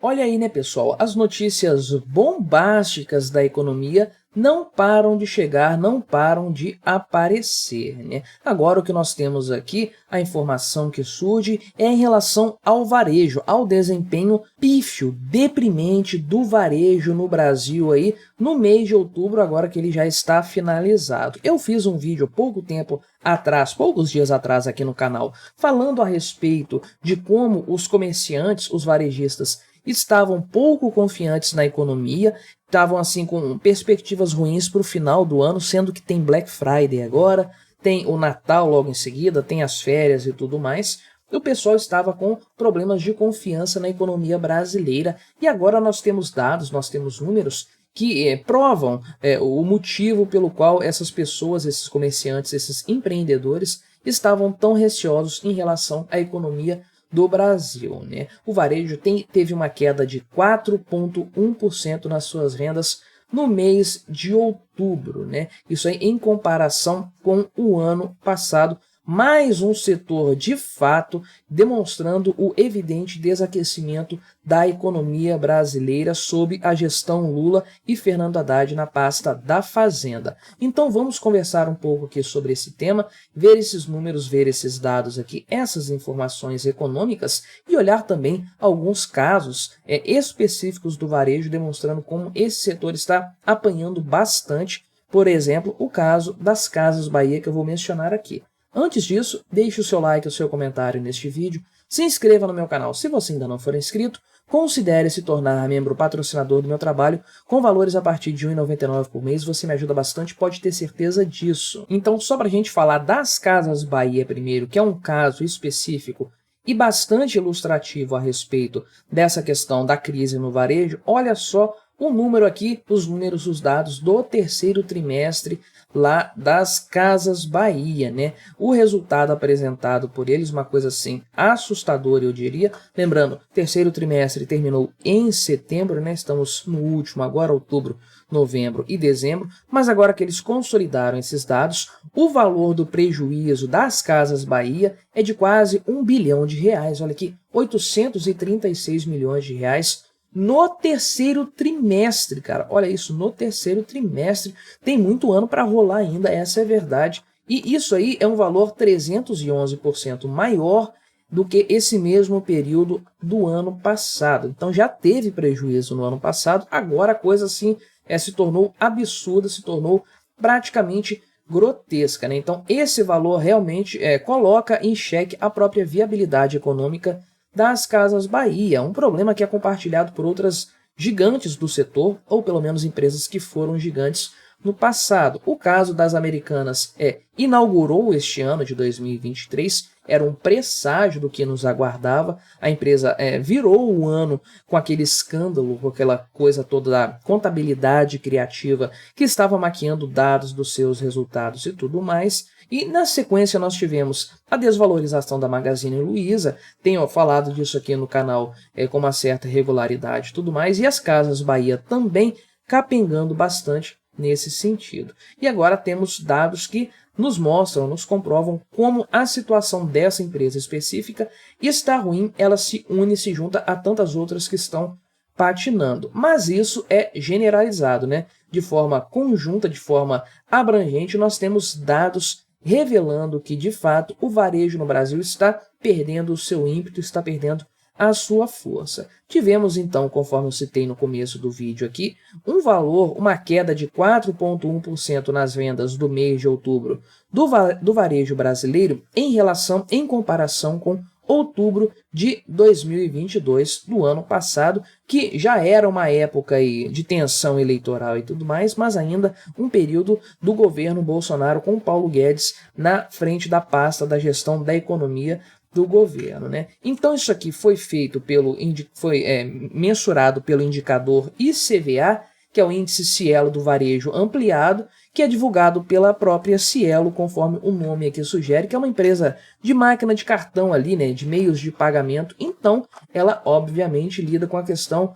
Olha aí, né, pessoal? As notícias bombásticas da economia não param de chegar, não param de aparecer, né? Agora o que nós temos aqui, a informação que surge é em relação ao varejo, ao desempenho pífio, deprimente do varejo no Brasil aí no mês de outubro, agora que ele já está finalizado. Eu fiz um vídeo há pouco tempo atrás, poucos dias atrás aqui no canal, falando a respeito de como os comerciantes, os varejistas, estavam pouco confiantes na economia, estavam assim com perspectivas ruins para o final do ano, sendo que tem Black Friday agora, tem o Natal logo em seguida, tem as férias e tudo mais. O pessoal estava com problemas de confiança na economia brasileira e agora nós temos dados, nós temos números que provam o motivo pelo qual essas pessoas, esses comerciantes, esses empreendedores estavam tão receosos em relação à economia do Brasil, né? O varejo teve uma queda de 4,1% nas suas vendas no mês de outubro, né? Isso aí em comparação com o ano passado. Mais um setor, de fato, demonstrando o evidente desaquecimento da economia brasileira sob a gestão Lula e Fernando Haddad na pasta da Fazenda. Então vamos conversar um pouco aqui sobre esse tema, ver esses números, ver esses dados aqui, essas informações econômicas e olhar também alguns casos específicos do varejo, demonstrando como esse setor está apanhando bastante. Por exemplo, o caso das Casas Bahia, que eu vou mencionar aqui. Antes disso, deixe o seu like e o seu comentário neste vídeo, se inscreva no meu canal se você ainda não for inscrito, considere se tornar membro patrocinador do meu trabalho com valores a partir de R$ 1,99 por mês, você me ajuda bastante, pode ter certeza disso. Então, só para a gente falar das Casas Bahia primeiro, que é um caso específico e bastante ilustrativo a respeito dessa questão da crise no varejo, olha só o número aqui, os dados do terceiro trimestre lá das Casas Bahia, né? O resultado apresentado por eles, uma coisa assim assustadora, eu diria. Lembrando, terceiro trimestre terminou em setembro, né? Estamos no último agora, outubro, novembro e dezembro, mas agora que eles consolidaram esses dados, o valor do prejuízo das Casas Bahia é de quase R$ 1 bilhão. Olha aqui, 836 milhões de reais no terceiro trimestre, cara. Olha isso, no terceiro trimestre. Tem muito ano para rolar ainda, essa é a verdade. E isso aí é um valor 311% maior do que esse mesmo período do ano passado. Então já teve prejuízo no ano passado, agora a coisa assim se tornou absurda, se tornou praticamente grotesca, né? Então esse valor realmente coloca em xeque a própria viabilidade econômica das Casas Bahia, um problema que é compartilhado por outras gigantes do setor, ou pelo menos empresas que foram gigantes no passado. O caso das Americanas inaugurou este ano de 2023, era um presságio do que nos aguardava. A empresa virou o ano com aquele escândalo, com aquela coisa toda da contabilidade criativa que estava maquiando dados dos seus resultados e tudo mais. E na sequência nós tivemos a desvalorização da Magazine Luiza, tenho falado disso aqui no canal com uma certa regularidade e tudo mais, e as Casas Bahia também capengando bastante nesse sentido. E agora temos dados que nos mostram, nos comprovam como a situação dessa empresa específica está ruim, ela se une, se junta a tantas outras que estão patinando. Mas isso é generalizado, né? De forma conjunta, de forma abrangente, nós temos dados revelando que, de fato, o varejo no Brasil está perdendo o seu ímpeto, está perdendo a sua força. Tivemos, então, conforme eu citei no começo do vídeo aqui, uma queda de 4,1% nas vendas do mês de outubro do varejo brasileiro em comparação com outubro de 2022, do ano passado, que já era uma época aí de tensão eleitoral e tudo mais, mas ainda um período do governo Bolsonaro com Paulo Guedes na frente da pasta da gestão da economia do governo, né? Então isso aqui foi feito mensurado pelo indicador ICVA, que é o índice Cielo do varejo ampliado, que é divulgado pela própria Cielo, conforme o nome aqui sugere, que é uma empresa de máquina de cartão ali, né, de meios de pagamento. Então, ela obviamente lida com a questão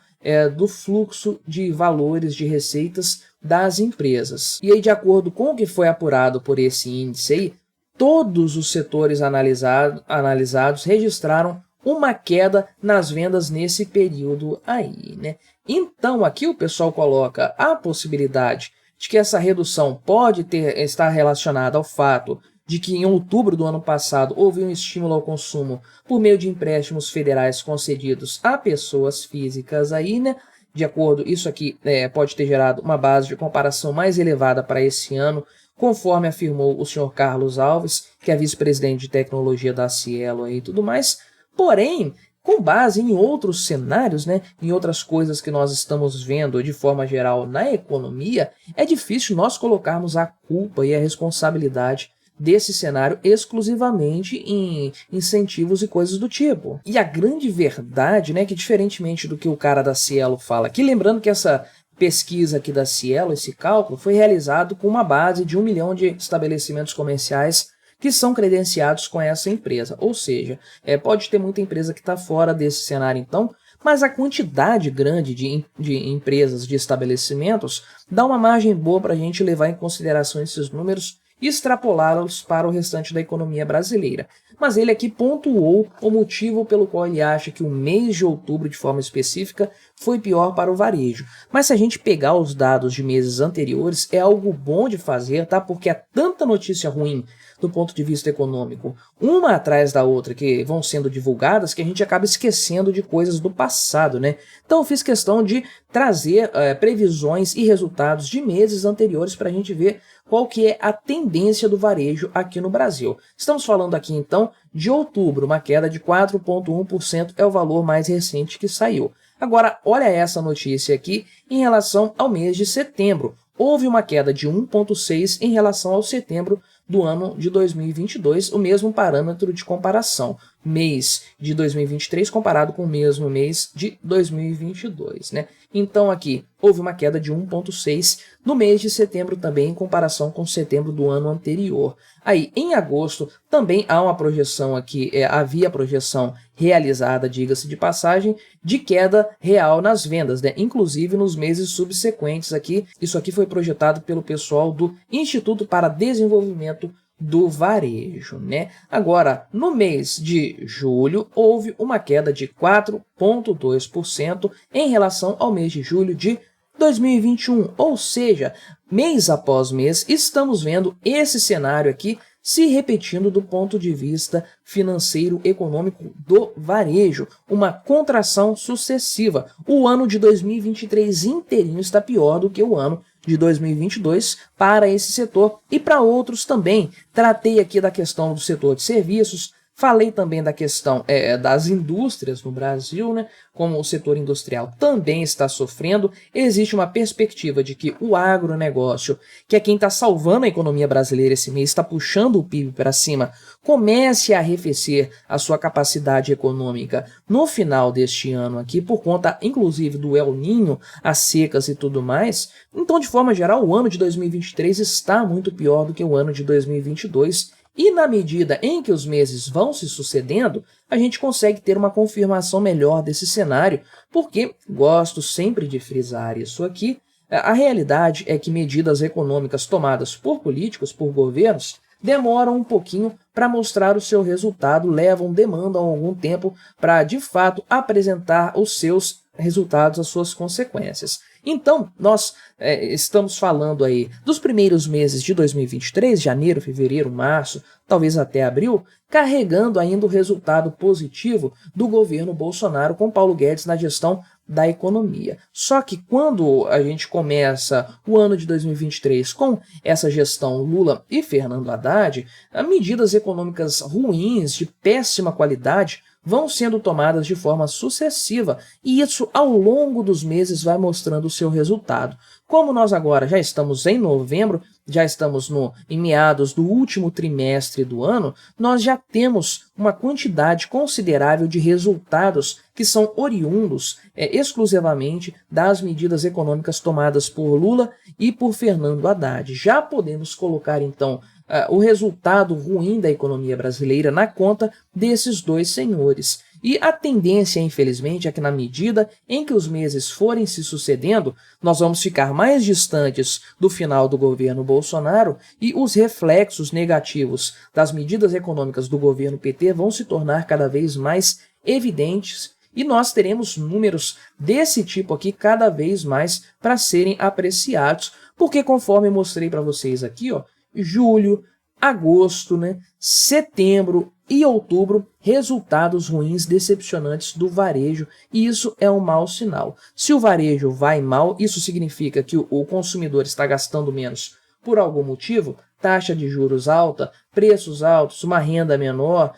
do fluxo de valores, de receitas das empresas. E aí, de acordo com o que foi apurado por esse índice aí, todos os setores analisados registraram uma queda nas vendas nesse período aí, né? Então, aqui o pessoal coloca a possibilidade de que essa redução pode estar relacionada ao fato de que em outubro do ano passado houve um estímulo ao consumo por meio de empréstimos federais concedidos a pessoas físicas aí, né? De acordo, isso aqui pode ter gerado uma base de comparação mais elevada para esse ano, conforme afirmou o senhor Carlos Alves, que é vice-presidente de tecnologia da Cielo e tudo mais. Porém, com base em outros cenários, né, em outras coisas que nós estamos vendo de forma geral na economia, é difícil nós colocarmos a culpa e a responsabilidade desse cenário exclusivamente em incentivos e coisas do tipo. E a grande verdade, né, que diferentemente do que o cara da Cielo fala aqui, lembrando que essa pesquisa aqui da Cielo, esse cálculo, foi realizado com uma base de 1 milhão de estabelecimentos comerciais que são credenciados com essa empresa. Ou seja, pode ter muita empresa que está fora desse cenário então, mas a quantidade grande de empresas, de estabelecimentos, dá uma margem boa para a gente levar em consideração esses números e extrapolá-los para o restante da economia brasileira. Mas ele aqui pontuou o motivo pelo qual ele acha que o mês de outubro, de forma específica, foi pior para o varejo. Mas se a gente pegar os dados de meses anteriores, é algo bom de fazer, tá? Porque há tanta notícia ruim do ponto de vista econômico, uma atrás da outra, que vão sendo divulgadas, que a gente acaba esquecendo de coisas do passado, né? Então eu fiz questão de trazer previsões e resultados de meses anteriores para a gente ver qual que é a tendência do varejo aqui no Brasil. Estamos falando aqui então de outubro, uma queda de 4,1% é o valor mais recente que saiu. Agora, olha essa notícia aqui em relação ao mês de setembro. Houve uma queda de 1,6% em relação ao setembro do ano de 2022, o mesmo parâmetro de comparação, mês de 2023 comparado com o mesmo mês de 2022, né? Então aqui houve uma queda de 1,6% no mês de setembro também em comparação com setembro do ano anterior. Aí em agosto também há uma projeção aqui, havia projeção realizada, diga-se de passagem, de queda real nas vendas, né? Inclusive nos meses subsequentes aqui. Isso aqui foi projetado pelo pessoal do Instituto para Desenvolvimento do Varejo, né? Agora, no mês de julho, houve uma queda de 4,2% em relação ao mês de julho de 2021, ou seja, mês após mês, estamos vendo esse cenário aqui se repetindo do ponto de vista financeiro econômico do varejo, uma contração sucessiva. O ano de 2023 inteirinho está pior do que o ano de 2022 para esse setor e para outros também. Tratei aqui da questão do setor de serviços, falei também da questão das indústrias no Brasil, né? Como o setor industrial também está sofrendo, existe uma perspectiva de que o agronegócio, que é quem está salvando a economia brasileira esse mês, está puxando o PIB para cima, comece a arrefecer a sua capacidade econômica no final deste ano aqui, por conta, inclusive, do El Niño, as secas e tudo mais. Então, de forma geral, o ano de 2023 está muito pior do que o ano de 2022, e na medida em que os meses vão se sucedendo, a gente consegue ter uma confirmação melhor desse cenário, porque, gosto sempre de frisar isso aqui, a realidade é que medidas econômicas tomadas por políticos, por governos, demoram um pouquinho para mostrar o seu resultado, demandam algum tempo para, de fato, apresentar os seus resultados, as suas consequências. Então, nós estamos falando aí dos primeiros meses de 2023, janeiro, fevereiro, março, talvez até abril, carregando ainda o resultado positivo do governo Bolsonaro com Paulo Guedes na gestão da economia. Só que quando a gente começa o ano de 2023 com essa gestão Lula e Fernando Haddad, medidas econômicas ruins, de péssima qualidade, vão sendo tomadas de forma sucessiva e isso ao longo dos meses vai mostrando o seu resultado. Como nós agora já estamos em novembro, já estamos em meados do último trimestre do ano, nós já temos uma quantidade considerável de resultados que são oriundos exclusivamente das medidas econômicas tomadas por Lula e por Fernando Haddad. Já podemos colocar então o resultado ruim da economia brasileira na conta desses dois senhores. E a tendência, infelizmente, é que na medida em que os meses forem se sucedendo, nós vamos ficar mais distantes do final do governo Bolsonaro e os reflexos negativos das medidas econômicas do governo PT vão se tornar cada vez mais evidentes e nós teremos números desse tipo aqui cada vez mais para serem apreciados, porque conforme eu mostrei para vocês aqui, ó, julho, agosto, né, setembro e outubro, resultados ruins, decepcionantes do varejo, e isso é um mau sinal. Se o varejo vai mal, isso significa que o consumidor está gastando menos por algum motivo, taxa de juros alta, preços altos, uma renda menor,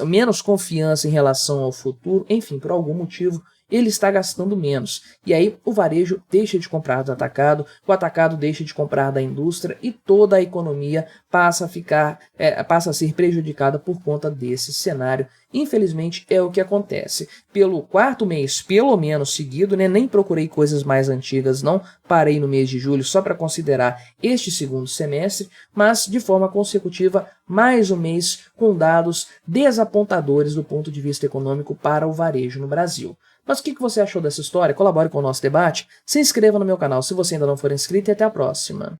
menos confiança em relação ao futuro, enfim, por algum motivo ele está gastando menos. E aí o varejo deixa de comprar do atacado, o atacado deixa de comprar da indústria e toda a economia passa a ser prejudicada por conta desse cenário. Infelizmente é o que acontece. Pelo quarto mês, pelo menos seguido, né, nem procurei coisas mais antigas, não parei no mês de julho só para considerar este segundo semestre, mas de forma consecutiva, mais um mês com dados desapontadores do ponto de vista econômico para o varejo no Brasil. Mas o que você achou dessa história? Colabore com o nosso debate, se inscreva no meu canal se você ainda não for inscrito e até a próxima.